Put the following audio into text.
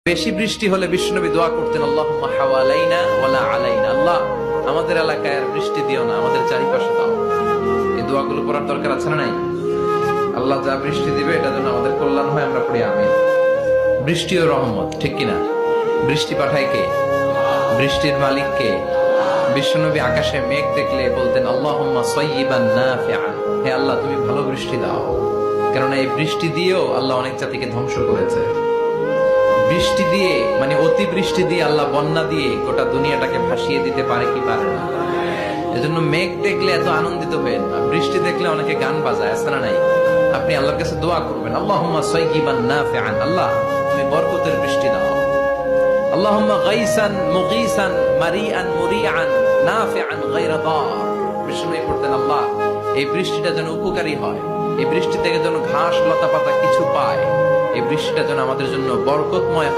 বেশি বৃষ্টি হলে বিশ্বনবী দোয়া করতেন, আল্লাহুম্মা হাওয়ালাইনা ওয়ালা আলাইনা, আল্লাহ আমাদের এলাকায় আর বৃষ্টি দিও না, আমাদের চারিপাশে দাও। এই দোয়াগুলো পড়ার দরকার আছে না নাই? আল্লাহ যা বৃষ্টি দিবে এটা যেন আমাদের কল্যাণ হয়, আমরা পড়ি আমিন। বৃষ্টি ও রহমত, ঠিক কিনা? বৃষ্টি পাঠায় কে? বৃষ্টির মালিক কে? বিশ্বনবী আকাশে মেঘ দেখলে বলতেন, আল্লাহুম্মা সাইয়্যিবান নাফিআন, হে আল্লাহ তুমি ভালো বৃষ্টি দাও। কেননা এই বৃষ্টি দিয়েও আল্লাহ অনেক জাতিকে ধ্বংস করেছে। বৃষ্টি দিয়ে মানে অতি বৃষ্টি দিয়ে আল্লাহ বন্যা দিয়ে গোটা দুনিয়াটাকে ভাসিয়ে দিতে পারে কি পারে না? এজন্য মেঘ দেখলে এত আনন্দিত হবেন, বৃষ্টি দেখলে অনেকে গান বাজায়, আছে না নাই? আপনি আল্লাহর কাছে দোয়া করবেন, আল্লাহুম্মা সাইয়্যিবান নাফিআন, আল্লাহ তুমি বরকতের বৃষ্টি দাও। আল্লাহুম্মা গাইসান মুগীসান মারিআন মুরিআন নাফিআন গায়রা দার। বিষ্ণুই পড়তেন, আল্লাহ এই বৃষ্টিটা যেন উপকারী হয়, এই বৃষ্টি থেকে যেন ঘাস লতা পাতা কিছু পায়, এই বৃষ্টিটা যেন আমাদের জন্য বরকতময় হয়।